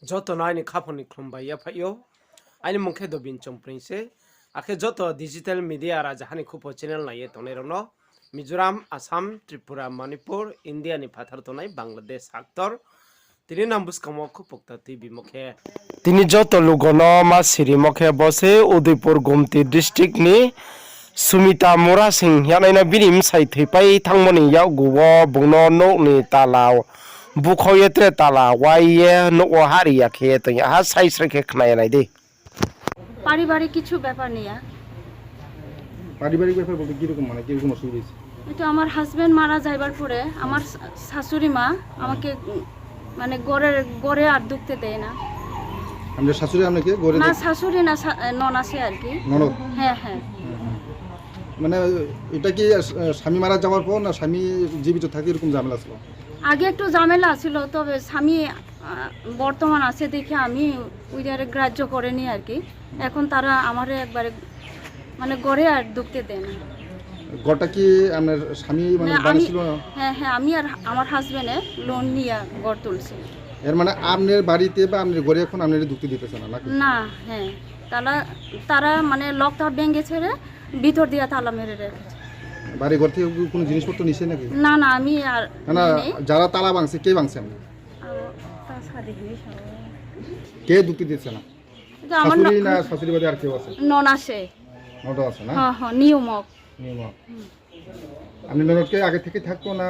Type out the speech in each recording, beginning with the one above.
Joto na ni khaponi khumba ya phayo ani mungkhe do bin chomprinse akhe joto digital media ra jahani khupo channel na ye tonai rono Mizoram Assam Tripura Manipur India ni phathar tonai Bangladesh actor tini nam buskamo khupokta TV mokhe tini joto lugono ma siri mokhe bose Udaipur Gomti district ni Sumita Mora Singh yanaina binim sai theipai thangmani yaw gubo bungno nok ni talaw বুখয়েতে তালা ওয়াইয়ে no হারিয়া খেয়ে তো হা সাইস রেখে খানায় নাই দে পারিবারিক কিছু ব্যাপার নিয়ে পারিবারিক ব্যাপার বলতে কিরকম মানে কিরকম অসুবিধা হয়েছে? এটা আমার হাজবেন্ড মারা যাইবার পরে আমার শাশুড়ি মা আমাকে মানে গড়ে আর ঢুকতে দেয় না। আমাদের শাশুড়ি আপনাকে গড়ে না শাশুড়ি না ননাসে আর কি। ননদ? হ্যাঁ হ্যাঁ। মানে এটা কি স্বামী মারা যাওয়ার পর না স্বামী জীবিত থাকে এরকম ঝামেলা ছিল? আগে একটু ঝামেলা ছিল, তবে স্বামী বর্তমান আছে দেখে আমি ওইটারে গ্রাহ্য করে নি আর কি। এখন তারা আমারে একবারে মানে গড়ে আর ঢুকতে দেয় না। গড়টা কি আপনার স্বামী মানে বানিয়েছিল? হ্যাঁ হ্যাঁ, আমি আর আমার হাজবেন্ডে লোন নিয়ে গড় তুলছি। এর মানে আপনার বাড়িতে বা আপনার ঘরে এখন আপনার ঢুকতে দিতেছে না নাকি? না, হ্যাঁ তারা মানে লকটা ভেঙে ছেড়ে ভিতর দিয়ে তালা মেরে রেখেছে। বাড়ি ঘর থেকে কোনো জিনিসপত্র নিছে নাকি? না না, আমি আর না যারা তালা ভাঙছে কে ভাঙছে? আপনি কে ঢুকতে দিচ্ছে না? আমার শাশুড়ি না শাশুড়ি বাদে আর কেউ আছে? ননাসে। ননদ আছে না? হ্যাঁ হ্যাঁ, নিয়মক। আপনি ননদকে আগে থেকে থাকতো না?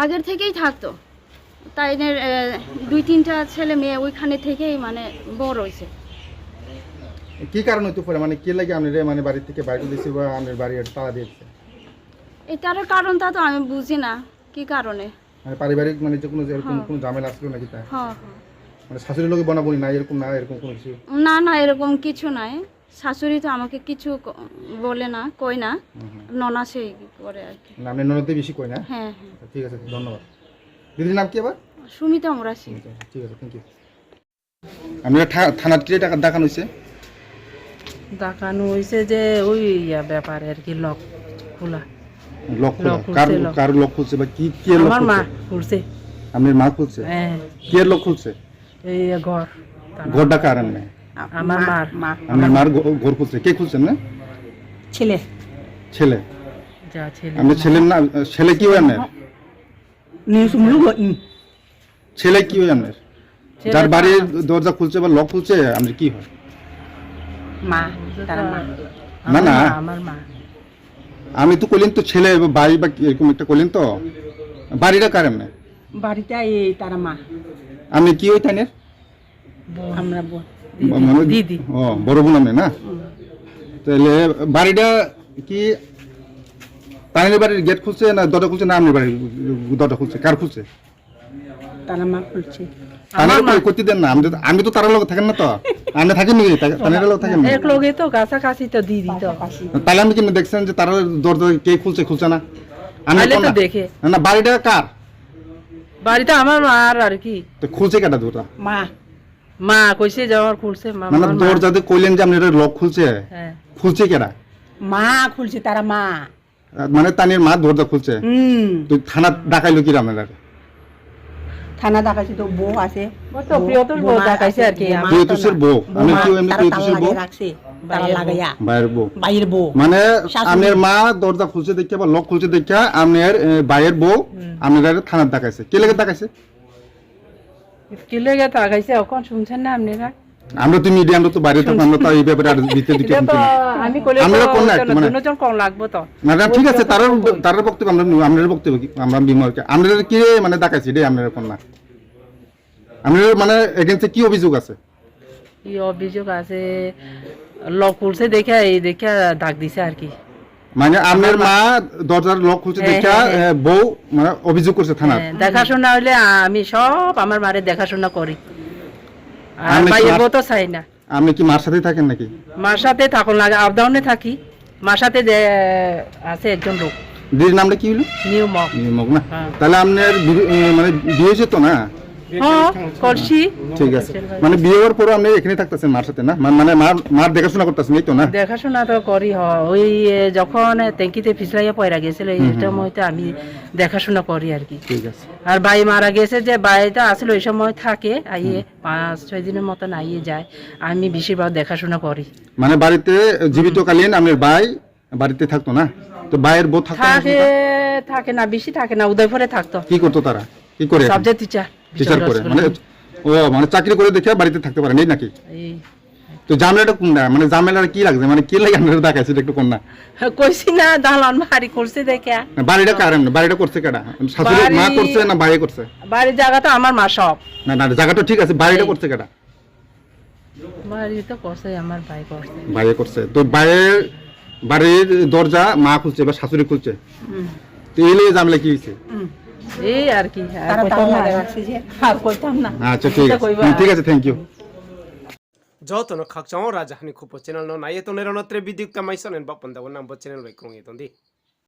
আগের থেকেই থাকতো, তাই 2-3টা ছেলে মেয়ে ওইখানে থেকেই মানে বড় হয়েছে। কি কারণ হতে পারে মানে কে লাগে আপনার মানে বাড়ি থেকে বাইরে দিয়েছে বা আপনার বাড়ি তালা দিয়েছে? এটার কারণটা তো আমি বুঝি না কি কারণে। মানে পারিবারিক মানে যে কোনো এরকম কোনো ঝামেলা আসলো নাকি তাই? হ্যাঁ মানে শাশুড়ির লোকে বনাবনি না এরকম না এরকম কোনো কিছু? না না, এরকম কিছু নাই। শাশুড়ি তো আমাকে কিছু বলে না, কই না, ননাসেই করে আর কি। না আপনি ননদে বেশি কই না? হ্যাঁ হ্যাঁ। ঠিক আছে, ধন্যবাদ। দিদির নাম কি আবার? সুমিতা মোরাসি। ঠিক আছে, থ্যাংক ইউ। আপনারা থানার কি টাকা দেখানো হয়েছে? দেখানো হয়েছে যে ওই ব্যাপার আর কি, লক খোলা। লক খোলা? কার লক খুলছে বা কি কে লক আমার মা খুলছে? খুলছে। আপনার মা খুলছে? হ্যাঁ। কে লক খুলছে? এই ঘর ঘরটা কার? আপনি আমার মা আপনার মার ঘর খুলছে? কে খুলছেন? না ছেলে ছেলে? যা ছেলে। আপনার ছেলের না ছেলে কি হয় আপনার? ছেলে কি হয় আপনার? যার বাড়ির দরজা খুলছে বা লক খুলছে আপনার কি হয়? মা, তার মা। না না, আমার মা। আমি তো কইলেন তো ছেলে বাড়ি বা এরকম একটা কইলেন তো, বাড়িটা কার? আপনি বাড়িটা এই তার মা। আপনি কি হই তাইনের? আমরা মানে দিদি। ও বড় বোন আপনি না? তাহলে বাড়িটা কি তাইনের বাড়ির গেট খুলছে না দরজা খুলছে না আপনার বাড়ির দরজা খুলছে? কার খুলছে? তার মা খুলছে। তানের কই করতে দেন না? আমি তো তার লগে থাকেন না তো, আপনি থাকেন নাকি তানের লগে থাকেন না? এক লগে তো কাছাকাছি তো দিদি তো। তাহলে আপনি কিন্তু দেখছেন যে তার দরজা কে খুলছে খুলছে না? আমি তাহলে তো দেখে। না বাড়িটা কার? বাড়িটা আমার মার আর কি। তো খুলছে কেটা দুটা? মা কইছে যে আমার খুলছে। মানে দরজাতে কইলেন যে আপনার লক খুলছে, হ্যাঁ। খুলছে কেটা? মা খুলছে, তারা মা। মানে তানের মা দরজা খুলছে। তো থানা ডাকাইলো কি আপনার? থানা দেখাইছে তো বউ আছে, তো প্রিয়তোষ বউ দেখাইছে আর কি। প্রিয়তোষের বউ? আমি কি এমনি প্রিয়তোষের বউ রাখছে তারা লাগাইয়া বাইরের বউ? বউ মানে আপনার মা দরজা খুলছে দেখে বা লক খুলছে দেখে আপনার বাইরের বউ আপনার থানার ডাকাইছে? কে লেগে ডাকাইছে? কি লেগে দেখাইছে এখন শুনছেন না আপনারা? আমরা তো মিডিয়া, আমরা তো বাইরে থাকি, আমরা তো এই ব্যাপারে আর ভিতরে দিকে এটা তো আমি কইলে আমরা কোন না তো মানে দুজন কম লাগবে তো। না ঠিক আছে, তার বক্তব্য আমরা আপনার বক্তব্য কি আমরা বিমর্কে আমরা কি মানে ডাকাইছি রে আপনার কোন না? আপনার মানে এগেইনস্টে কি অভিযোগ আছে? কি অভিযোগ আছে? লক খুলছে দেখে এই দেখে ডাক দিছে আর কি। মানে আপনার মা দরজার লক খুলছে দেখে বউ মানে অভিযোগ করছে থানা? দেখাশোনা হইলে আমি সব আমার মারে দেখাশোনা করি, আর বাইরে বউ তো চাই না। আপনি কি মার সাথে থাকেন নাকি? মার সাথে থাকুন লাগে, আপডাউনে থাকি। মার সাথে আছে একজন লোক। দিদির নামটা কি হলো? নিউমক। নিউমক না? তাহলে আপনার মানে বিয়ে হয়েছে তো না? হ্যাঁ করছি ঠিক আছে মানে বিয়ে হওয়ার পরে আপনি এখানে থাকতেছেন মার সাথে না মানে মার দেখাশোনা করতেছেন এই তো না দেখাশোনা তো করি ওই যখন ট্যাঙ্কিতে ফিসলাইয়া পয়রা গেছিল এই সময়তে আমি দেখাশোনা করি আর কি ঠিক আছে আর ভাই মারা গেছে যে ভাইটা আসলে ওই সময় থাকে আইয়ে 5-6 দিনের মতন আইয়ে যায় আমি বেশিরভাগ দেখাশোনা করি মানে বাড়িতে জীবিতকালীন আপনার ভাই বাড়িতে থাকতো না তো ভাইয়ের বউ থাকতো না? থাকে না বেশি থাকে না উদয়পুরে থাকতো কি করতো তারা কি করে সাবজেক্ট টিচার টিচার করে মানে ও মানে চাকরি করে দেখে বাড়িতে থাকতে পারে নেই নাকি এই তো ঝামেলাটা কোনটা মানে ঝামেলাটা কি লাগছে মানে কি লাগে আপনারা দেখাইছে একটু কোন না কইছি না দালান ভারী করছে দেখে বাড়িটা কার এমনি বাড়িটা করছে কেডা শাশুড়ি মা বাড়ি- করছে না ভাই করছে বাড়ির জায়গা তো আমার মা সব না না জায়গাটা ঠিক আছে বাড়িটা করছে কেডা বাড়ি তো করছে আমার ভাই করছে ভাই করছে তো ভাইয়ের বাড়ির দরজা মা খুলছে বা শাশুড়ি খুলছে তো এই লিয়ে ঝামেলা কি হয়েছে এই আর কি আর তারা কইতাম তালা না। লাগাচ্ছে যে আর কইতাম না আচ্ছা ঠিক আছে ঠিক আছে thank you Jotono kakchang raja hani kupo channel no na yeto nerono tre bidik tamai sonen bapanda wonam bo channel bai krongi tondi.